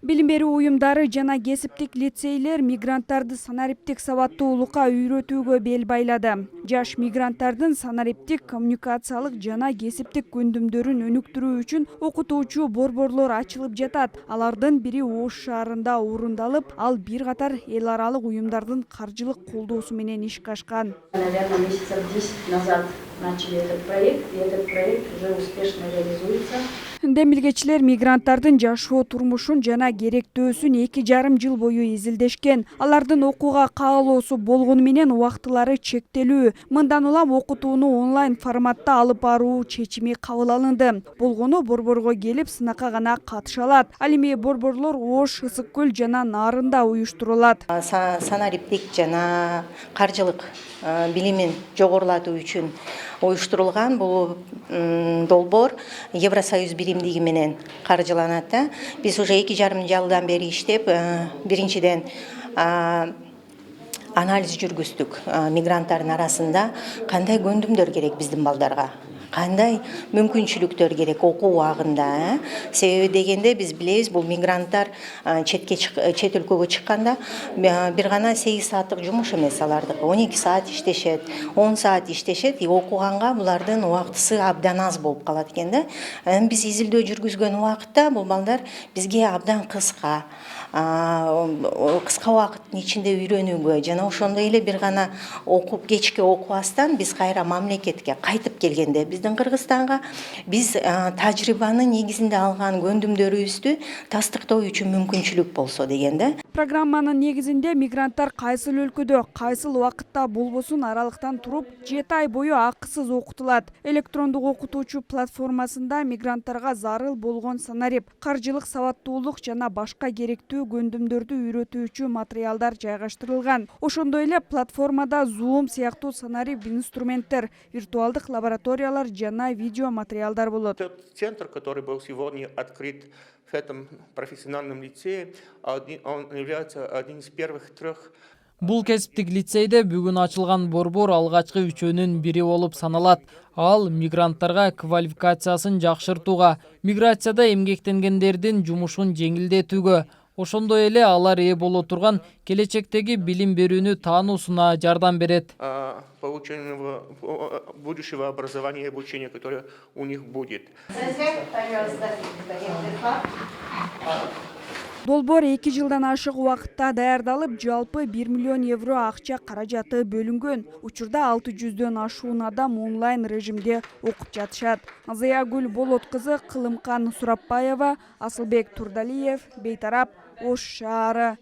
Билим берүү уюмдары жана кесиптик лицейлер мигранттарды санариптик сабаттуулукка үйрөтүүгө бел байлады. Жаш мигранттардын санариптик, коммуникациялык жана кесиптик көндүмдөрүн өнүктүрүү үчүн окутуучу борборлор ачылып жатат. Алардын бири Ош шаарында орундалып, ал бир катар эл аралык уюмдардын каржылык колдоосу менен ишке ашкан. Наверное, месяцев 10 назад начали этот проект, и этот проект уже успешно реализуется. Демилгечилер мигранттардын жашоо турмушун жана керектөөсүн 2,5 жыл бою изилдешкен. Алардын окууга каалоосу болгону менен убактылары чектелүү. Мындан улам окутууну онлайн форматта алып баруу чечими кабыл алынды. Болгону борборго келип сынакка гана катыша алат. Ал эми борборлор Ош, Ысык көл жана Нарында уюштурулат. Санариптик жана каржылык билимин жогорулатуу үчүн уюштурулган бул долбоор Евросоюз биримдиги менен каржыланат. Биз уже 2,5 жылдан бери иштеп, биринчиден анализ жүргүздүк. Мигранттардын арасында кандай көндүмдөр керек биздин балдарга, кандай мүмкүнчүлүктөр керек окуу убагында. Себеби дегенде биз билебиз, бул мигранттар чет өлкөгө чыкканда бир гана 8 сааттык жумуш эмес алардыкы. 12 саат иштешет, 10 саат иштешет, окуганга булардын убактысы абдан аз болуп калат экен да. Биз изилдөө жүргүзгөн убакытта бул балдар бизге абдан кыска убакыттын ичинде үйрөнүүгө жана ошондой эле бир гана окуп кечке окубастан биз кайра мамлекетке кайтып келгенде биздин Кыргызстанга биз тажрыйбанын негизинде алган көндүмдөрүбүздү тастыктоо үчүн мүмкүнчүлүк болсо дегенде. Программанын негизинде мигранттар кайсыл өлкөдө, кайсыл убакытта болбосун аралыктан туруп 7 ай бою акысыз окутулат. Электрондук окутуучу платформасында мигранттарга зарыл болгон санарип, каржылык сабаттуулук жана башка керектүү көндүмдөрдү үйрөтүүчү материалдар жайгаштырылган. Ошондой эле платформада Zoom сыяктуу санарип инструменттер, виртуалдык лабораториялар жана видео материалдар болот. Центр, который был сегодня открыт в этом профессиональном лицее, он является одним из первых 3. Бул кесиптик лицейде бүгүн ачылган борбор алгачкы үчөөнүн бири болуп саналат. Ал мигранттарга квалификациясын жакшыртууга, миграцияда эмгектенгендердин жумушун жеңилдетүүгө, ошондой эле алар ээ боло турган келечектеги билим берүүнү таануусуна жардам берет. Получение будущего образования и обучения, которое у них будет. Долбоор 2 жылдан ашык убакытта даярдалып, жалпы 1 миллион евро акча каражаты бөлүнгөн. Учурда 600дөн ашуун адам онлайн режимде окуп жатышат. Заягүл Болот кызы, Кылымкан Сурапбаева, Асылбек Турдалиев, Бейтарап, Ош шаары.